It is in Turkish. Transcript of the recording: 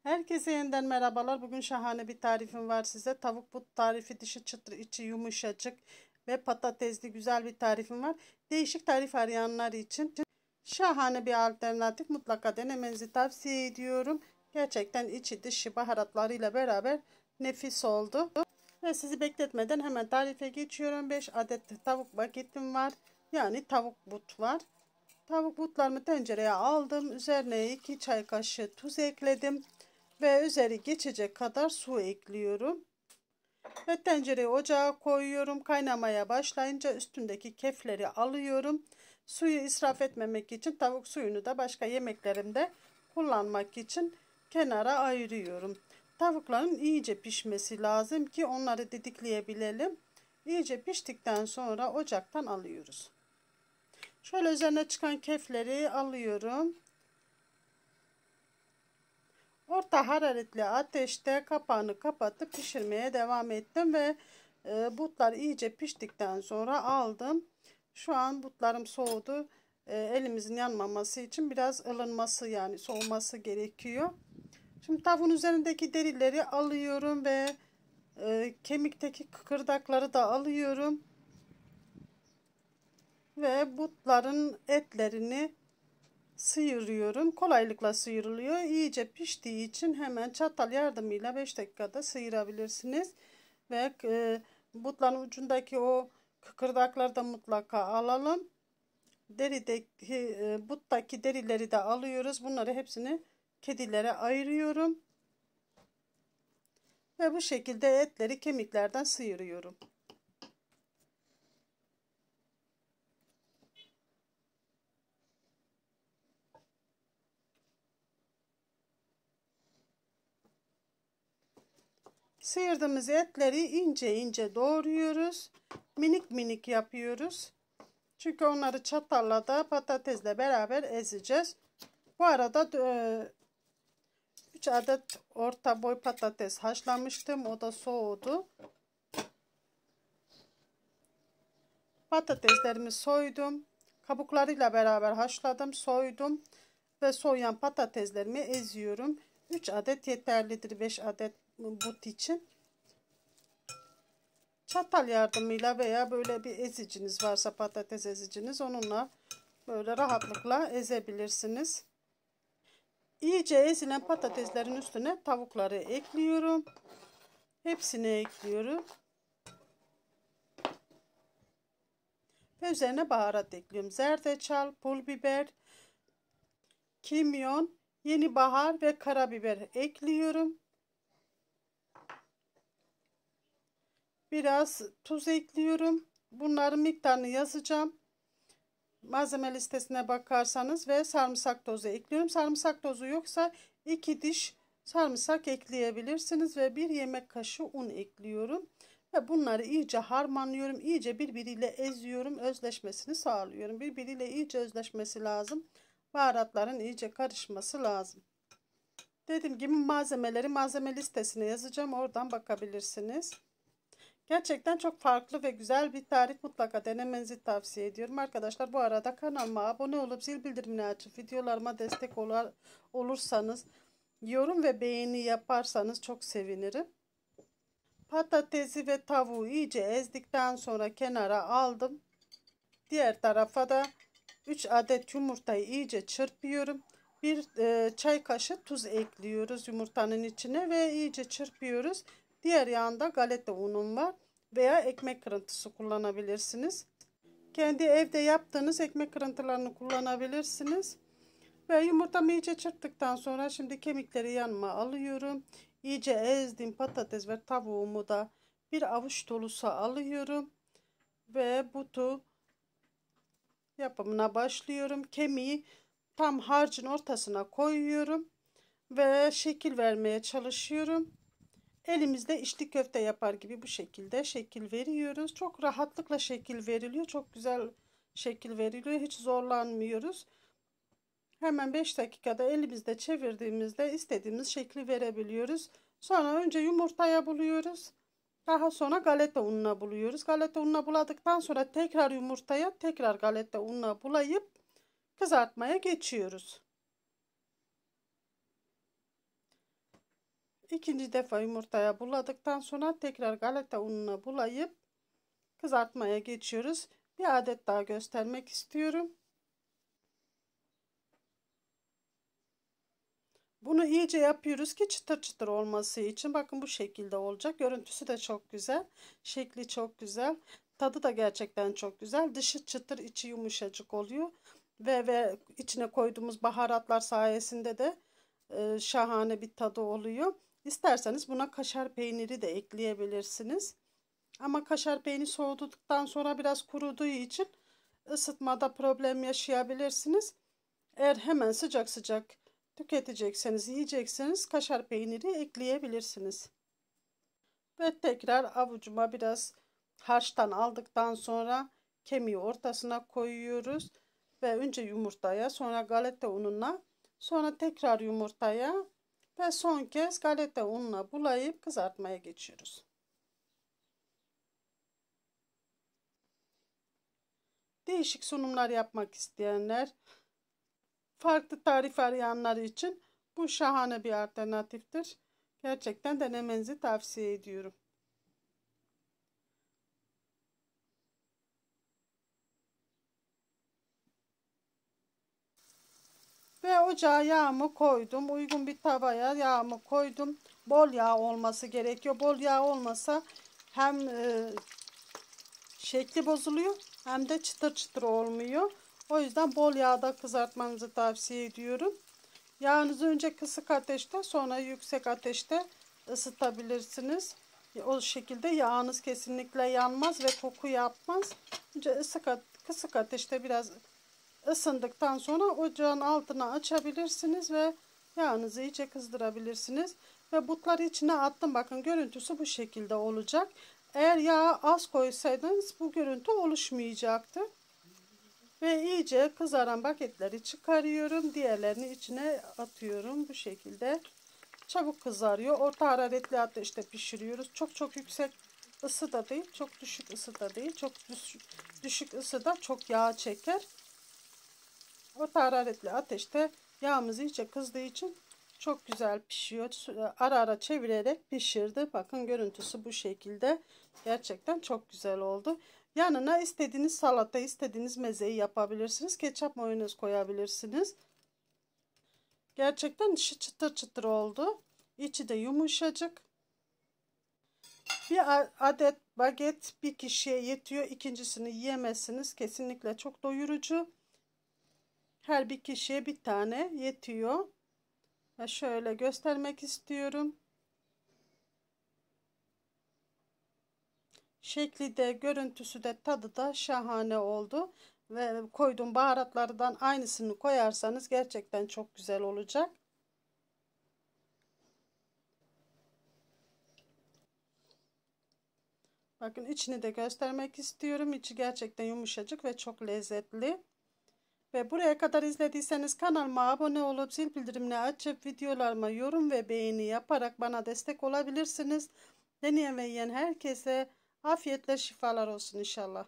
Herkese yeniden merhabalar. Bugün şahane bir tarifim var size. Tavuk but tarifi, dışı çıtır, içi yumuşacık ve patatesli güzel bir tarifim var. Değişik tarif arayanlar için şahane bir alternatif, mutlaka denemenizi tavsiye ediyorum. Gerçekten içi dışı baharatlarıyla beraber nefis oldu. Ve sizi bekletmeden hemen tarife geçiyorum. 5 adet tavuk paketim var. Yani tavuk but var. Tavuk butlarımı tencereye aldım. Üzerine 2 çay kaşığı tuz ekledim. Ve üzeri geçecek kadar su ekliyorum. Ve tencereyi ocağa koyuyorum. Kaynamaya başlayınca üstündeki kefleri alıyorum. Suyu israf etmemek için tavuk suyunu da başka yemeklerimde kullanmak için kenara ayırıyorum. Tavukların iyice pişmesi lazım ki onları didikleyebilelim. İyice piştikten sonra ocaktan alıyoruz. Şöyle üzerine çıkan kefleri alıyorum. Orta hararetli ateşte kapağını kapatıp pişirmeye devam ettim ve butlar iyice piştikten sonra aldım. Şu an butlarım soğudu. Elimizin yanmaması için biraz ılınması, yani soğuması gerekiyor. Şimdi tavuğun üzerindeki derileri alıyorum ve kemikteki kıkırdakları da alıyorum. Ve butların etlerini sıyırıyorum. Kolaylıkla sıyrılıyor. İyice piştiği için hemen çatal yardımıyla 5 dakikada sıyırabilirsiniz. Ve butların ucundaki o kıkırdakları da mutlaka alalım. Derideki, buttaki derileri de alıyoruz. Bunları hepsini kedilere ayırıyorum. Ve bu şekilde etleri kemiklerden sıyırıyorum. Sıyırdığımız etleri ince ince doğruyoruz. Minik minik yapıyoruz. Çünkü onları çatalla da patatesle beraber ezeceğiz. Bu arada 3 adet orta boy patates haşlamıştım. O da soğudu. Patateslerimi soydum. Kabuklarıyla beraber haşladım, soydum. Ve soğuyan patateslerimi eziyorum. 3 adet yeterlidir 5 adet but için. Çatal yardımıyla veya böyle bir eziciniz varsa, patates eziciniz, onunla böyle rahatlıkla ezebilirsiniz. İyice ezilen patateslerin üstüne tavukları ekliyorum. Hepsini ekliyorum. Ve üzerine baharat ekliyorum. Zerdeçal, pul biber, kimyon, yeni bahar ve karabiber ekliyorum. Biraz tuz ekliyorum. Bunların miktarını yazacağım. Malzeme listesine bakarsanız ve sarımsak tozu ekliyorum. Sarımsak tozu yoksa 2 diş sarımsak ekleyebilirsiniz ve 1 yemek kaşığı un ekliyorum. Ve bunları iyice harmanlıyorum. İyice birbiriyle eziyorum. Özleşmesini sağlıyorum. Birbiriyle iyice özleşmesi lazım. Baharatların iyice karışması lazım. Dediğim gibi malzemeleri malzeme listesine yazacağım. Oradan bakabilirsiniz. Gerçekten çok farklı ve güzel bir tarif, mutlaka denemenizi tavsiye ediyorum. Arkadaşlar, bu arada kanalıma abone olup zil bildirimini açıp videolarıma destek olursanız, yorum ve beğeni yaparsanız çok sevinirim. Patatesi ve tavuğu iyice ezdikten sonra kenara aldım. Diğer tarafa da 3 adet yumurtayı iyice çırpıyorum. 1 çay kaşığı tuz ekliyoruz yumurtanın içine ve iyice çırpıyoruz. Diğer yanda galeta unum var veya ekmek kırıntısı kullanabilirsiniz. Kendi evde yaptığınız ekmek kırıntılarını kullanabilirsiniz. Ve yumurtamı iyice çırptıktan sonra şimdi kemikleri yanıma alıyorum. İyice ezdiğim patates ve tavuğumu da bir avuç dolusu alıyorum. Ve butu yapımına başlıyorum. Kemiği tam harcın ortasına koyuyorum. Ve şekil vermeye çalışıyorum. Elimizde içli köfte yapar gibi bu şekilde şekil veriyoruz. Çok rahatlıkla şekil veriliyor. Çok güzel şekil veriliyor. Hiç zorlanmıyoruz. Hemen 5 dakikada elimizde çevirdiğimizde istediğimiz şekli verebiliyoruz. Sonra önce yumurtaya buluyoruz. Daha sonra galeta ununa buluyoruz. Galeta ununa buladıktan sonra tekrar yumurtaya, tekrar galeta ununa bulayıp kızartmaya geçiyoruz. İkinci defa yumurtaya buladıktan sonra tekrar galeta ununa bulayıp kızartmaya geçiyoruz. Bir adet daha göstermek istiyorum. Bunu iyice yapıyoruz ki çıtır çıtır olması için. Bakın bu şekilde olacak. Görüntüsü de çok güzel. Şekli çok güzel. Tadı da gerçekten çok güzel. Dışı çıtır, içi yumuşacık oluyor. Ve içine koyduğumuz baharatlar sayesinde de şahane bir tadı oluyor. İsterseniz buna kaşar peyniri de ekleyebilirsiniz. Ama kaşar peyniri soğuduktan sonra biraz kuruduğu için ısıtmada problem yaşayabilirsiniz. Eğer hemen sıcak sıcak tüketecekseniz, yiyecekseniz kaşar peyniri ekleyebilirsiniz. Ve tekrar avucuma biraz harçtan aldıktan sonra kemiği ortasına koyuyoruz. Ve önce yumurtaya, sonra galeta ununa, sonra tekrar yumurtaya ve son kez galeta ununa bulayıp kızartmaya geçiyoruz. Değişik sunumlar yapmak isteyenler, farklı tarif arayanlar için bu şahane bir alternatiftir. Gerçekten denemenizi tavsiye ediyorum. Ve ocağa yağımı koydum. Uygun bir tavaya yağımı koydum. Bol yağ olması gerekiyor. Bol yağ olmasa hem şekli bozuluyor hem de çıtır çıtır olmuyor. O yüzden bol yağda kızartmanızı tavsiye ediyorum. Yağınızı önce kısık ateşte, sonra yüksek ateşte ısıtabilirsiniz. O şekilde yağınız kesinlikle yanmaz ve koku yapmaz. Önce kısık ateşte biraz ısındıktan sonra ocağın altını açabilirsiniz ve yağınızı iyice kızdırabilirsiniz. Ve butları içine attım. Bakın görüntüsü bu şekilde olacak. Eğer yağı az koysaydınız bu görüntü oluşmayacaktı. Ve iyice kızaran paketleri çıkarıyorum. Diğerlerini içine atıyorum. Bu şekilde çabuk kızarıyor. Orta hararetli ateşte pişiriyoruz. Çok yüksek ısı da değil. Çok düşük ısı da değil. Çok düşük ısıda çok yağ çeker. Orta hararetli ateşte yağımız iyice kızdığı için çok güzel pişiyor. Ara ara çevirerek pişirdi. Bakın görüntüsü bu şekilde. Gerçekten çok güzel oldu. Yanına istediğiniz salata, istediğiniz mezeyi yapabilirsiniz. Ketçap, mayonez koyabilirsiniz. Gerçekten dışı çıtır çıtır oldu. İçi de yumuşacık. Bir adet baget bir kişiye yetiyor. İkincisini yiyemezsiniz. Kesinlikle çok doyurucu. Her bir kişiye bir tane yetiyor. Ve şöyle göstermek istiyorum. Şekli de, görüntüsü de, tadı da şahane oldu. Ve koyduğum baharatlardan aynısını koyarsanız gerçekten çok güzel olacak. Bakın içini de göstermek istiyorum. İçi gerçekten yumuşacık ve çok lezzetli. Ve buraya kadar izlediyseniz kanalıma abone olup zil bildirimini açıp videolarıma yorum ve beğeni yaparak bana destek olabilirsiniz. Deneyen ve yiyen herkese afiyetle şifalar olsun inşallah.